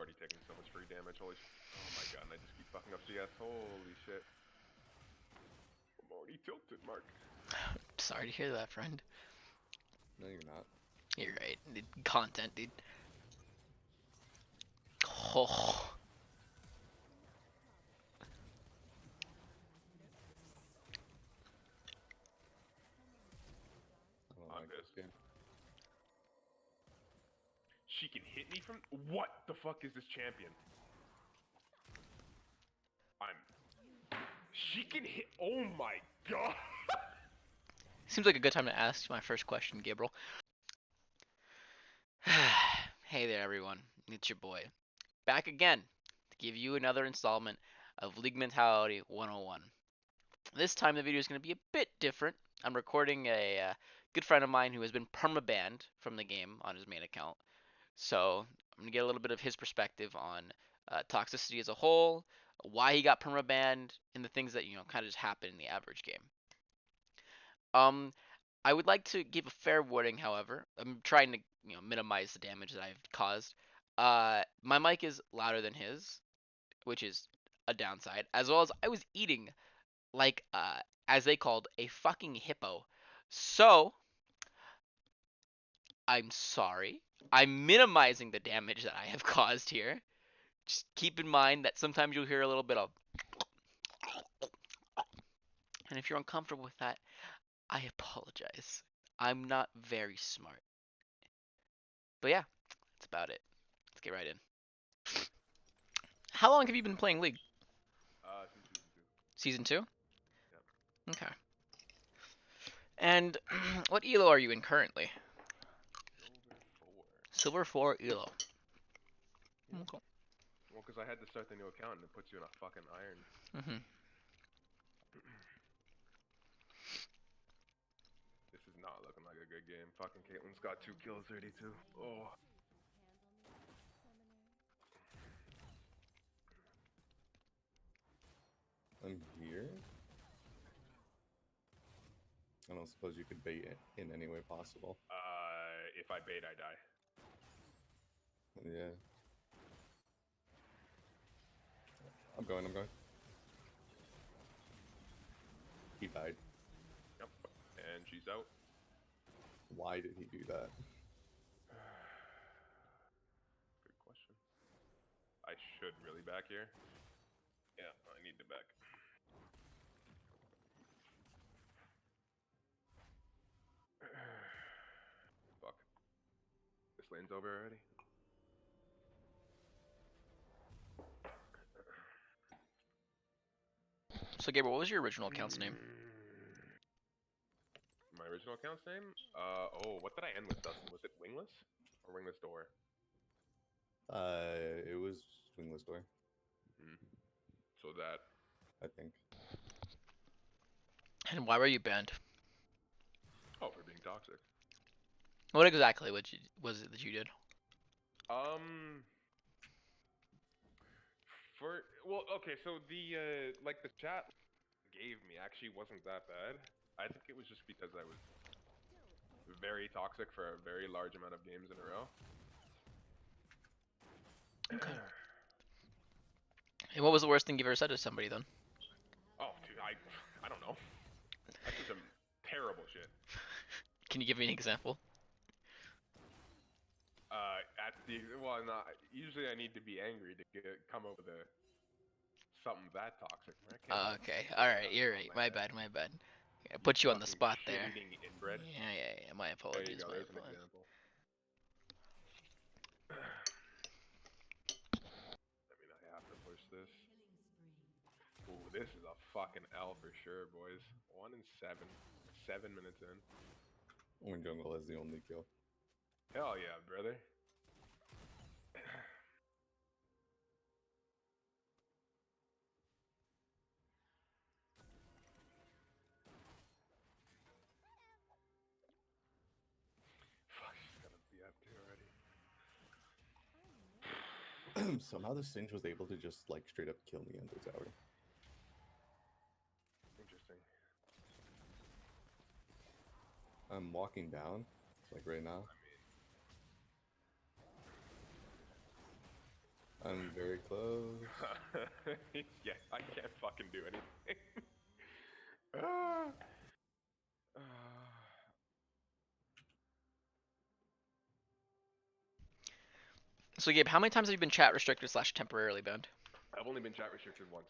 already taking so much free damage. Holy oh my god, and I just keep fucking up CS. Holy shit. I'm already tilted, Mark. Sorry to hear that, friend. No, you're not. You're right. Dude, content, dude. Oh. I don't I'm like this pissed. game. She can hit me from. What the fuck is this champion? She can hit. Oh my god. Seems like a good time to ask my first question, Gabriel. Hey there, everyone. It's your boy. Back again to give you another installment of League Mentality 101. This time the video is going to be a bit different. I'm recording a good friend of mine who has been permabanned from the game on his main account. So I'm going to get a little bit of his perspective on toxicity as a whole, why he got permabanned, and the things that, kind of just happen in the average game. I would like to give a fair warning, however. I'm trying to, minimize the damage that I've caused. My mic is louder than his, which is a downside, as well as I was eating like, as they called, a fucking hippo. So, I'm sorry. I'm minimizing the damage that I have caused here. Just keep in mind that sometimes you'll hear a little bit of, and if you're uncomfortable with that, I apologize. I'm not very smart. But yeah, that's about it. Let's get right in. How long have you been playing League? Since season 2. Season 2? Yep. Okay. And what elo are you in currently? Silver 4. Silver 4 elo. Yeah. Okay. Well, because I had to start the new account and it puts you in a fucking iron. Mm-hmm. This is not looking like a good game. Fucking Caitlyn's got 2 kills, 32. Oh. I'm here. I don't suppose you could bait it in any way possible. If I bait, I die. Yeah. I'm going. He died. Yep. And she's out. Why did he do that? Good question. I should really back here. Yeah, I need to back. Fuck. This lane's over already. So Gabriel, what was your original account's name? My original account's name? What did I end with, Dustin? Was it Wingless? Or Wingless Door? It was Wingless Door, So that. I think. And why were you banned? Oh, for being toxic. What exactly was it that you did? Okay, so the the chat gave me actually wasn't that bad. I think it was just because I was very toxic for a very large amount of games in a row. Okay. And what was the worst thing you've ever said to somebody then? Oh, dude, I don't know. That's just some terrible shit. Can you give me an example? Usually I need to be angry to come up with something that toxic. Okay, alright, you're right. My bad. I put you on the spot there. Shit-eating inbred. Yeah. My There you apologies. go. My There's an apologies. example. I have to push this. Ooh, this is a fucking L for sure, boys. 1 and 7. 7 minutes in. When jungle is the only kill. Hell yeah, brother. Fuck, she's gonna be up here already. Somehow the Singed was able to just like straight up kill me under tower. Interesting. I'm walking down, like right now. I'm very close. Yeah, I can't fucking do anything. Ah. Ah. So Gabe, how many times have you been chat restricted / temporarily banned? I've only been chat restricted once,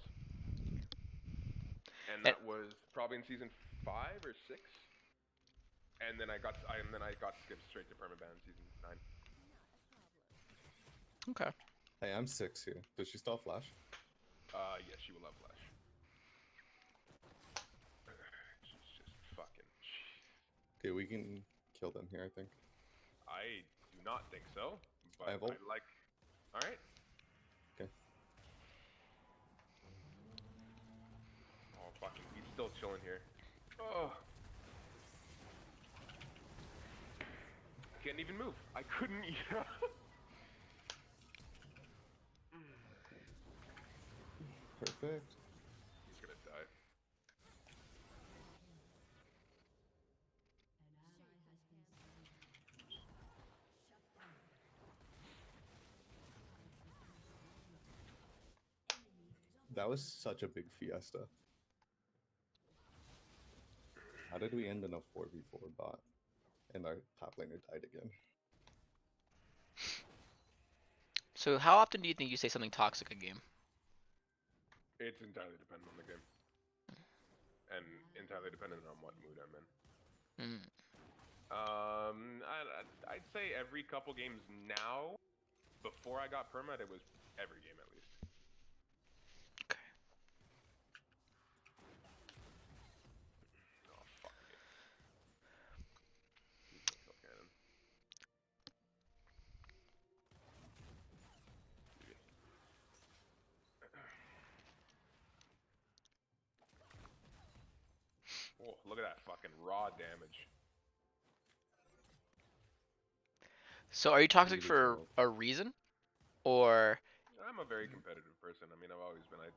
and And, that was probably in season 5 or 6. And then I got skipped straight to permabanned season 9. okay. Hey, I'm 6 here. Does she still have flash? Yes, she will have flash. She's just fucking. Okay, we can kill them here, I think. I do not think so, but I have ult. like. All right. Okay. Oh fucking, he's still chilling here. Oh. Can't even move. I couldn't. Perfect. He's gonna die. That was such a big fiesta. How did we end in a 4v4 bot? And our top laner died again. So how often do you think you say something toxic a game? It's entirely dependent on the game, and entirely dependent on what mood I'm in. Mm. I'd say every couple games now. Before I got permit, it was every game at least. Okay. Oh fuck me. Use my kill cannon. Oh, look at that fucking raw damage. So are you toxic Really for solid. a reason, or? I'm a very competitive person. I mean, I've always been. I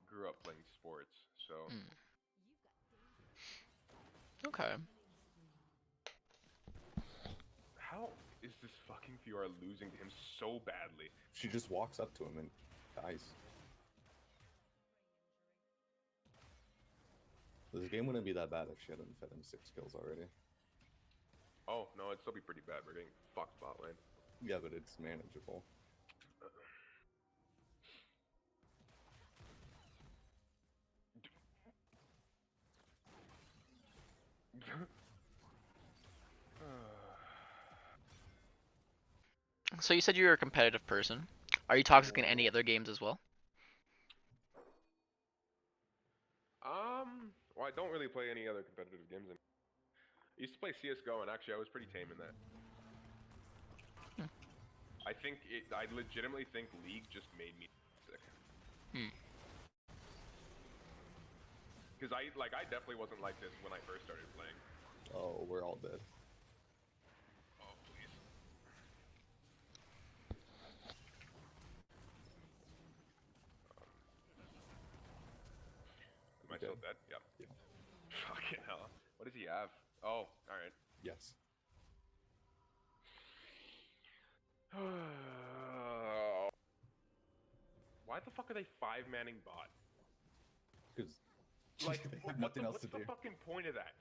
grew up playing sports, so. Mm. Okay. How is this fucking Fiora losing to him so badly? She just walks up to him and dies. This game wouldn't be that bad if she hadn't fed him 6 kills already. Oh, no, it'd still be pretty bad. We're getting fucked bot lane. Yeah, but it's manageable. So you said you're a competitive person. Are you toxic in any other games as well? Well, I don't really play any other competitive games. I used to play CS:GO, and actually, I was pretty tame in that. I legitimately think League just made me sick. Because I definitely wasn't like this when I first started playing. Oh, we're all dead. Oh, please. Am I still dead? Yep. Yeah. Fucking hell. What does he have? Oh, alright. Yes. Why the fuck are they 5-manning bot? Because Like, they have nothing else to what's the do. fucking point of that?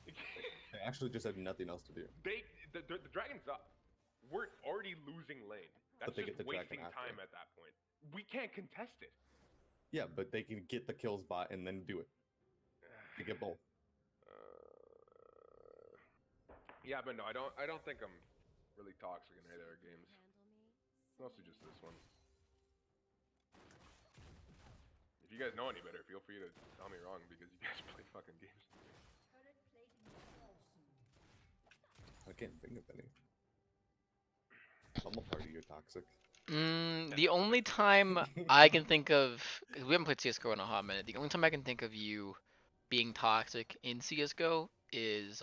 They actually just have nothing else to do. The dragon's up. We're already losing lane. That's But they just get the dragon wasting after. time at that point. We can't contest it. Yeah, but they can get the kills bot and then do it. They get both. Yeah, but no, I don't think I'm really toxic in either games. Mostly just this one. If you guys know any better, feel free to tell me wrong because you guys play fucking games. I can't think of any. I'm a party, you're toxic. The only time I can think of, 'cause we haven't played CS:GO in a hot minute. The only time I can think of you being toxic in CS:GO is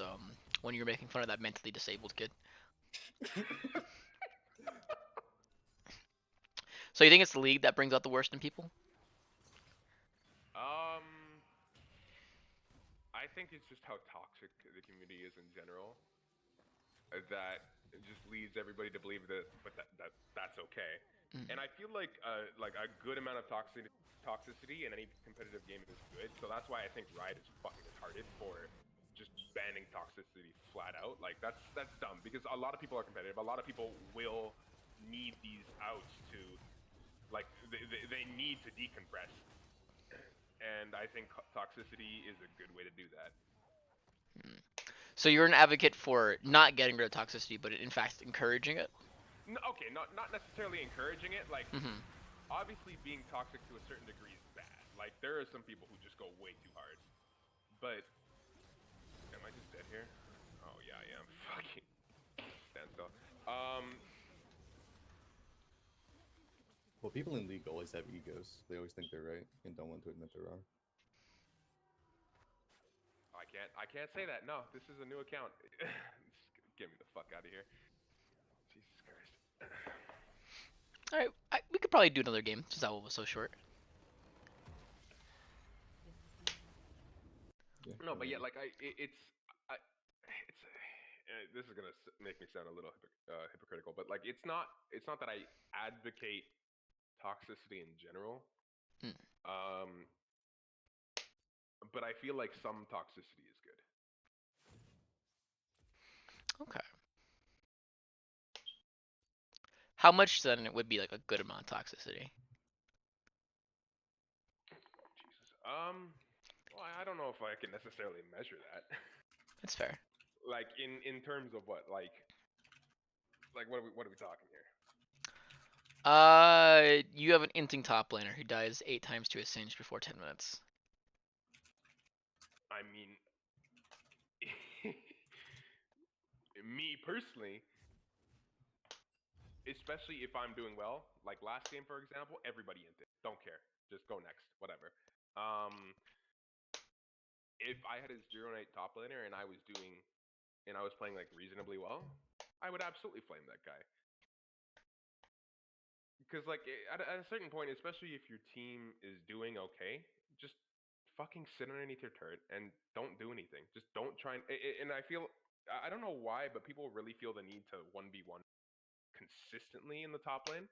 when you're making fun of that mentally disabled kid. So you think it's the League that brings out the worst in people? I think it's just how toxic the community is in general. That it just leads everybody to believe that, but that's okay. And I feel like a good amount of toxicity in any competitive game is good. So that's why I think Riot is fucking retarded for just banning toxicity flat out. Like that's dumb because a lot of people are competitive. A lot of people will need these outs to like they need to decompress. And I think toxicity is a good way to do that. So you're an advocate for not getting rid of toxicity, but in fact encouraging it? No, okay, not necessarily encouraging it. Like Mm-hmm. obviously being toxic to a certain degree is bad. Like there are some people who just go way too hard. But am I just dead here? Oh yeah, I am. Fucking stand still. Well, people in League always have egos. They always think they're right and don't want to admit they're wrong. I can't say that. No, this is a new account. Get me the fuck out of here. Jesus Christ. All right, we could probably do another game since that one was so short. Yeah, No, but yeah, like it's this is gonna make me sound a little hypocritical, but like it's not that I advocate toxicity in general. Mm. But I feel like some toxicity is good. Okay. How much then it would be like a good amount of toxicity? Jesus. Well, I don't know if I can necessarily measure that. That's fair. Like in terms of what? Like what are we talking here? You have an inting top laner who dies 8 times to a singe before 10 minutes. I mean, me personally, especially if I'm doing well, like last game for example, everybody in it. Don't care. Just go next. Whatever. If I had a 0-8 top laner and I was playing like reasonably well, I would absolutely flame that guy. Because like at a certain point, especially if your team is doing okay, just fucking sit underneath your turret and don't do anything. Just don't try and I feel I don't know why, but people really feel the need to 1v1 consistently in the top lane,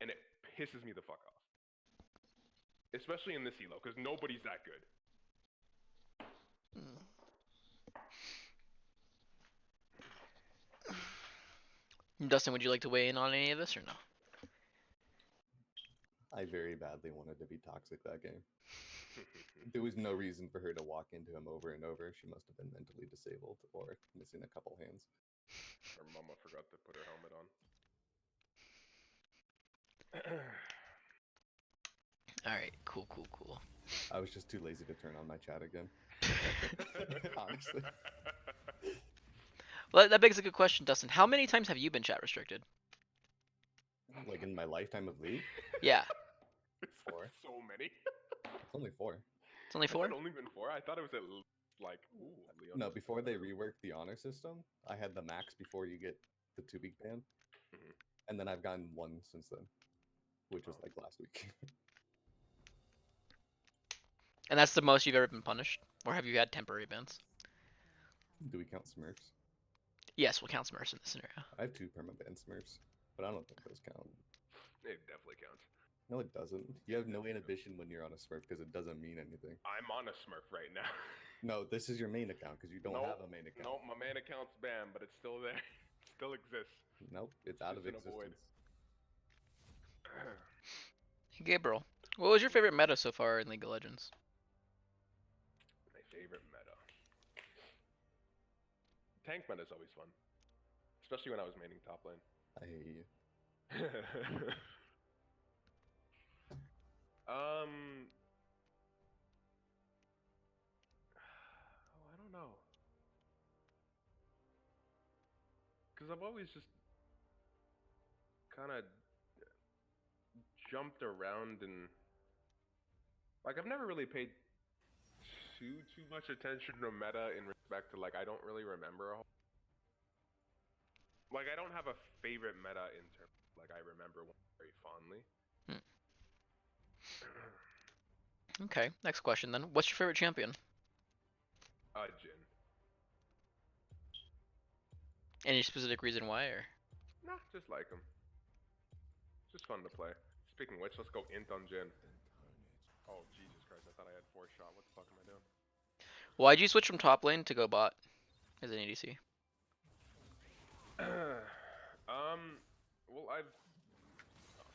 and it pisses me the fuck off. Especially in this elo, because nobody's that good. Dustin, would you like to weigh in on any of this or no? I very badly wanted to be toxic that game. There was no reason for her to walk into him over and over. She must have been mentally disabled or missing a couple hands. Her mama forgot to put her helmet on. Alright, cool. I was just too lazy to turn on my chat again. Honestly. Well, that begs a good question, Dustin. How many times have you been chat restricted? Like in my lifetime of League? Yeah. 4. So many. It's only 4. It's only 4? Has it only been 4? I thought it was at least like Leon. No, before they reworked the honor system, I had the max before you get the 2-week ban. Mhm. And then I've gotten 1 since then, which was like last week. And that's the most you've ever been punished? Or have you had temporary bans? Do we count Smurfs? Yes, we'll count Smurfs in this scenario. I have 2 permabanned Smurfs, but I don't think those count. It definitely counts. No, it doesn't. You have no inhibition when you're on a Smurf because it doesn't mean anything. I'm on a Smurf right now. No, this is your main account because you don't have a main account. Nope, my main account's banned, but it's still there. It still exists. Nope, it's out of just in a void. existence. Hey, Gabriel, what was your favorite meta so far in League of Legends? My favorite meta. Tank meta is always fun. Especially when I was maining top lane. I hate you. Oh, I don't know. Because I've always just kind of jumped around and like I've never really paid too much attention to meta in respect to like I don't really remember a whole like I don't have a favorite meta in terms like I remember one very fondly. Okay, next question then. What's your favorite champion? Jin. Any specific reason why, or? Nah, just like him. Just fun to play. Speaking of which, let's go int on Jin. Oh, Jesus Christ, I thought I had 4 shot. What the fuck am I doing? Why'd you switch from top lane to go bot as an ADC? Well, oh,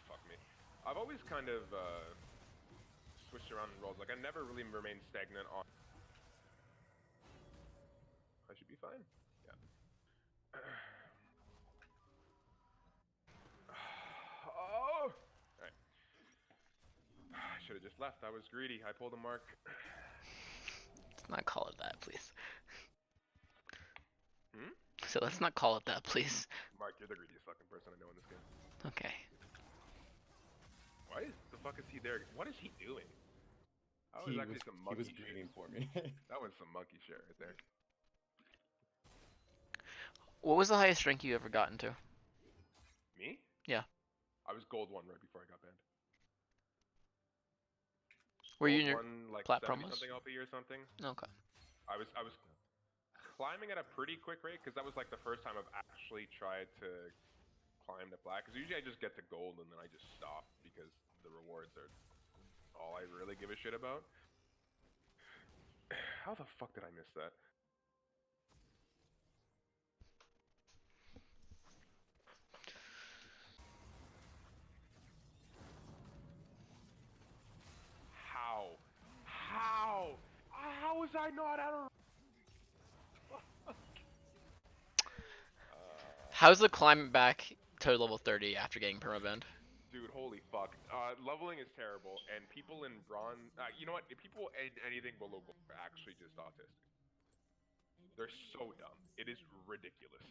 fuck me. I've always kind of, switched around in roles. Like, I never really remained stagnant on... I should be fine. Yeah. Oh! Alright. I should have just left. I was greedy. I pulled a mark. Let's not call it that, please. Hmm? So let's not call it that, please. Mark, you're the greediest fucking person I know in this game. Okay. Why the fuck is he there? What is he doing? That was He actually was, some he monkey was shit. greeting for me. That was some monkey shit right there. What was the highest rank you ever gotten to? Me? Yeah. I was gold 1 right before I got banned. Were you Gold in your 1, like plat 70 promos? something LP or something. Okay. I was climbing at a pretty quick rate because that was like the first time I've actually tried to climb to plat. Because usually I just get to gold and then I just stop because the rewards are all I really give a shit about. How the fuck did I miss that? How was I not out of... How's the climb back to level 30 after getting permabanned? Dude, holy fuck. Leveling is terrible, and people in bronze... you know what? People in anything below gold are actually just autistic. They're so dumb. It is ridiculous.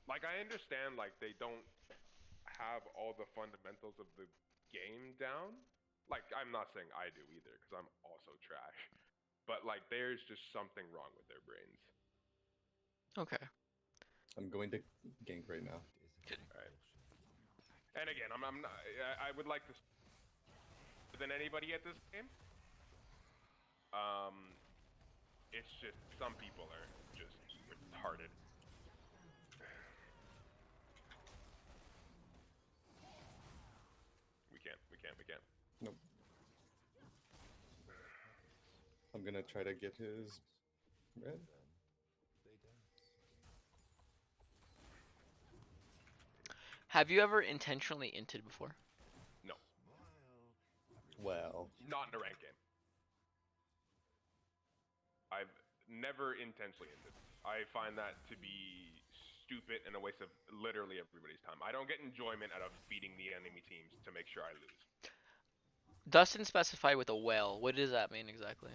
Like, I understand, like, they don't have all the fundamentals of the game down. Like, I'm not saying I do either, because I'm also trash. But, like, there's just something wrong with their brains. Okay. I'm going to gank right now. Alright. And again, I'm not, I would like to than anybody at this game. It's just some people are just retarded. We can't. Nope. I'm gonna try to get his red. Have you ever intentionally inted before? No, Well, not in a ranked game. I've never intentionally ended. I find that to be stupid and a waste of literally everybody's time. I don't get enjoyment out of beating the enemy teams to make sure I lose. Dustin specified with a whale. What does that mean exactly?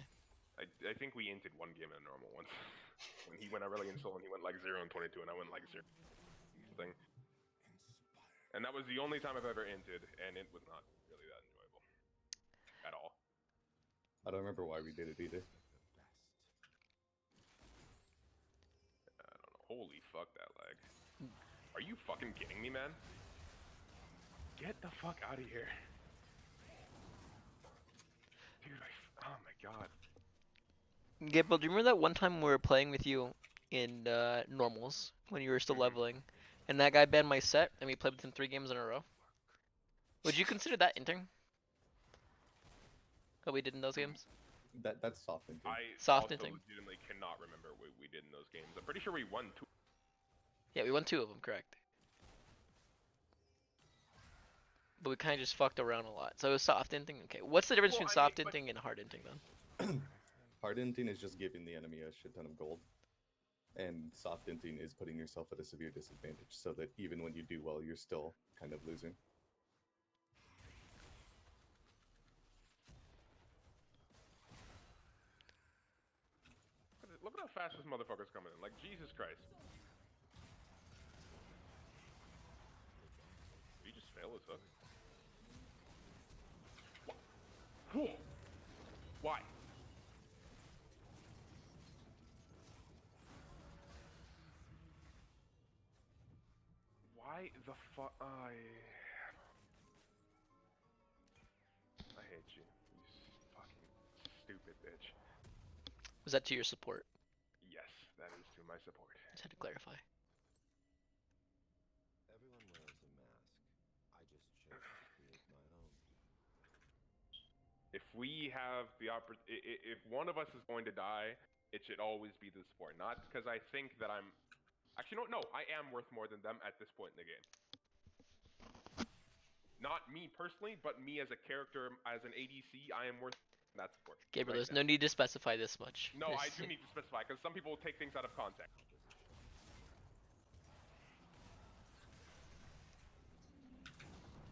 I think we inted 1 game in a normal once. When he went really in soul and he went like 0 and 22 and I went like 0 something. And that was the only time I've ever inted, and it was not really that enjoyable. At all. I don't remember why we did it either. I don't know. Holy fuck, that lag. Are you fucking kidding me, man? Get the fuck out of here. Dude, oh my god. Gabriel, do you remember that one time we were playing with you in normals when you were still leveling, and that guy banned my set, and we played with him 3 games in a row? Would you consider that inting? What we did in those games? That's soft inting. I Soft also inting. legitimately cannot remember what we did in those games. I'm pretty sure we won 2. Yeah, we won 2 of them, correct. But we kind of just fucked around a lot. So it was soft inting. Okay, what's the difference Well, between I soft mean, inting and hard inting then? Hard inting is just giving the enemy a shit ton of gold. And soft inting is putting yourself at a severe disadvantage so that even when you do well, you're still kind of losing. Look at how fast this motherfucker's coming in. Like, Jesus Christ. Did he just fail his hook? Whoa. Why? Why the fuck? I hate you. You fucking stupid bitch. Was that to your support? Yes, that is to my support. Just had to clarify. If we have the if one of us is going to die, it should always be the support. Not because I think that I'm. Actually, no, I am worth more than them at this point in the game. Not me personally, but me as a character, as an ADC, I am worth that support. Gabriel, right there's now. no need to specify this much. No, I do need to specify because some people will take things out of context.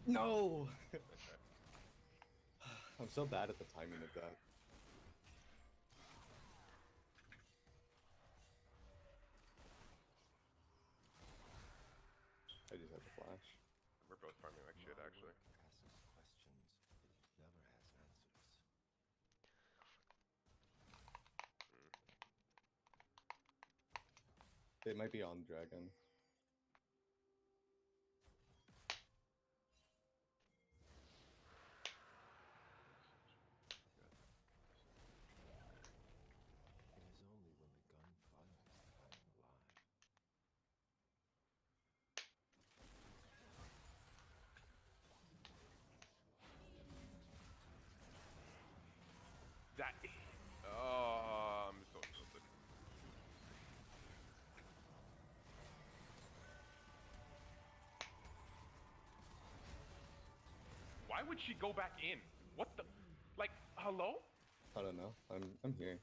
No! I'm so bad at the timing of that. I just had the flash. We're both farming like shit, actually. It might be on dragon. That. Oh, I'm so tilted. Why would she go back in? What the? Like, hello? I don't know. I'm here.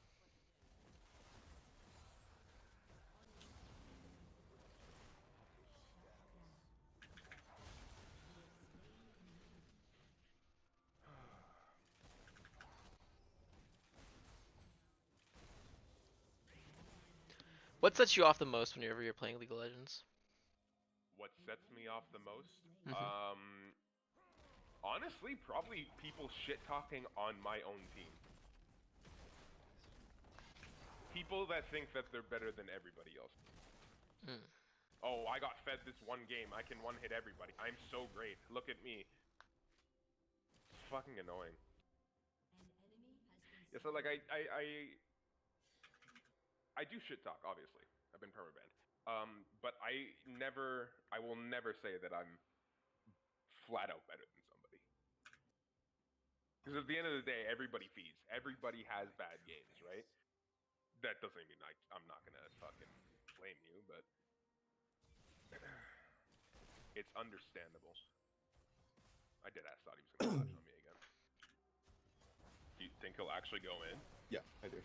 What sets you off the most whenever you're playing League of Legends? What sets me off the most? Mhm. Honestly, probably people shit talking on my own team. People that think that they're better than everybody else. Mm. Oh, I got fed this one game. I can one hit everybody. I'm so great. Look at me. It's fucking annoying. Yeah, so like I do shit talk, obviously. I've been permabanned. But I will never say that I'm flat out better than somebody. Because at the end of the day, everybody feeds. Everybody has bad games, right? That doesn't mean I'm not gonna fucking blame you, but it's understandable. I did ask thought he was gonna flash on me again. Do you think he'll actually go in? Yeah, I do.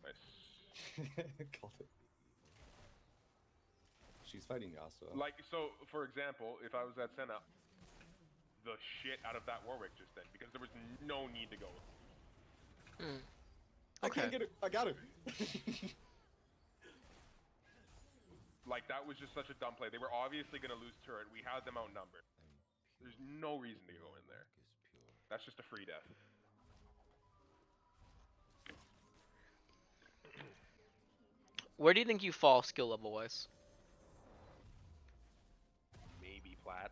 Nice. Called it. She's fighting Yasuo. Like, so, for example, if I was at Senna, the shit out of that Warwick just then, because there was no need to go. Mm. I can't get it. I got it. Like, that was just such a dumb play. They were obviously going to lose turret. We had them outnumbered. There's no reason to go in there. That's just a free death. Where do you think you fall skill level wise? Maybe plat.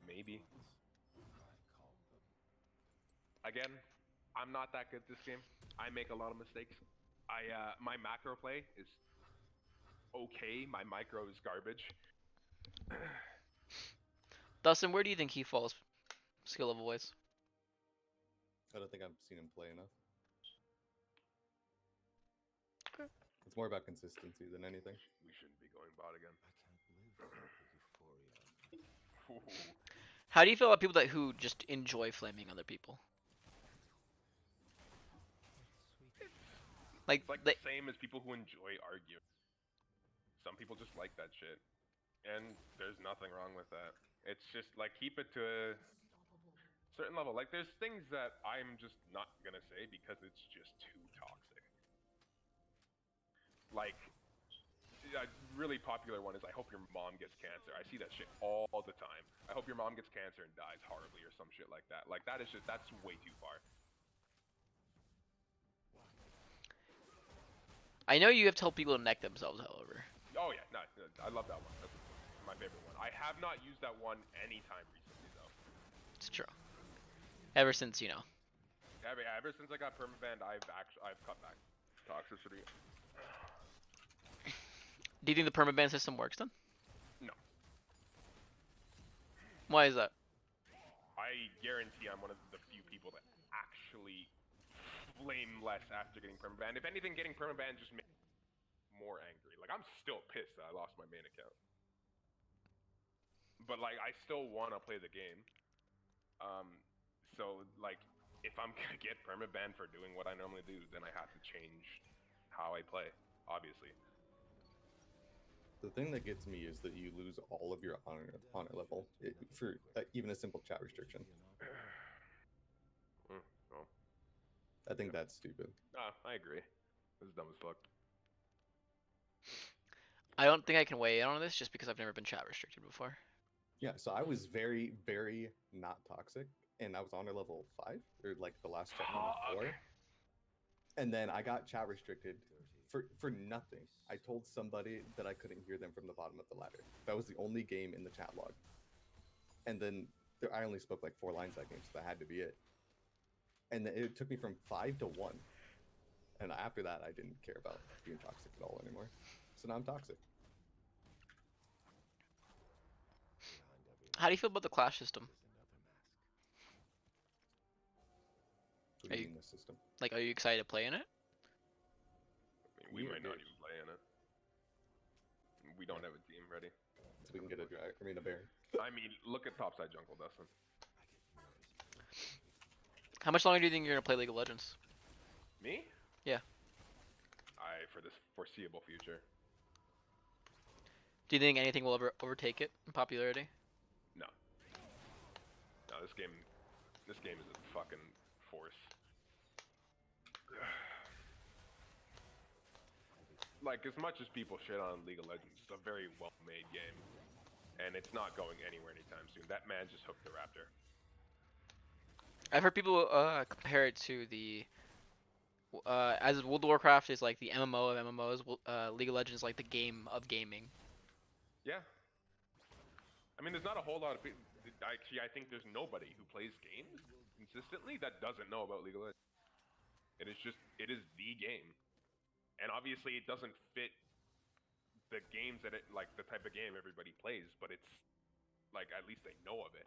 Maybe. Again, I'm not that good at this game. I make a lot of mistakes. My macro play is okay. My micro is garbage. Dustin, where do you think he falls skill level wise? I don't think I've seen him play enough. Okay. It's more about consistency than anything. We shouldn't be going bot again. How do you feel about people who just enjoy flaming other people? Like, It's like the same as people who enjoy arguing. Some people just like that shit. And there's nothing wrong with that. It's just like keep it to a certain level. Like there's things that I'm just not gonna say because it's just too toxic. Like a really popular one is I hope your mom gets cancer. I see that shit all the time. I hope your mom gets cancer and dies horribly or some shit like that. Like that is just, that's way too far. I know you have told people to neck themselves, however. Oh yeah, no, I love that one. That's my favorite one. I have not used that one anytime recently though. It's true. Ever since, you know. Ever since I got permabanned, I've cut back. toxicity. Do you think the permaban system works then? No. Why is that? I guarantee I'm one of the few people that actually flame less after getting permabanned. If anything, getting permabanned just makes me more angry. Like, I'm still pissed that I lost my main account. But, like, I still want to play the game. So, like, if I'm gonna get permabanned for doing what I normally do, then I have to change how I play, obviously. The thing that gets me is that you lose all of your honor level for even a simple chat restriction. Well, I think that's stupid. nah, I agree. This is dumb as fuck. I don't think I can weigh in on this just because I've never been chat restricted before. Yeah, so I was very, very not toxic, and I was honor level 5, or like the last chat number 4. And then I got chat restricted for nothing. I told somebody that I couldn't hear them from the bottom of the ladder. That was the only game in the chat log. And then I only spoke like 4 lines that game, so that had to be it. And then it took me from 5 to 1. And after that, I didn't care about being toxic at all anymore. So now I'm toxic. How do you feel about the clash system? What do you mean the system? Like, are you excited to play in it? I mean, we might not even play in it. We don't have a team ready. So we can get a bear. I mean, look at topside jungle, Dustin. How much longer do you think you're gonna play League of Legends? Me? Yeah. For this foreseeable future. Do you think anything will ever overtake it in popularity? No. No, this game is a fucking force. Like, as much as people shit on League of Legends, it's a very well-made game. And it's not going anywhere anytime soon. That man just hooked the Raptor. I've heard people compare it to the as World of Warcraft is like the MMO of MMOs, League of Legends is like the game of gaming. Yeah. I mean, there's not a whole lot of people. Actually, I think there's nobody who plays games consistently that doesn't know about League of Legends. It is the game. And obviously, it doesn't fit the games that like the type of game everybody plays, but it's like at least they know of it.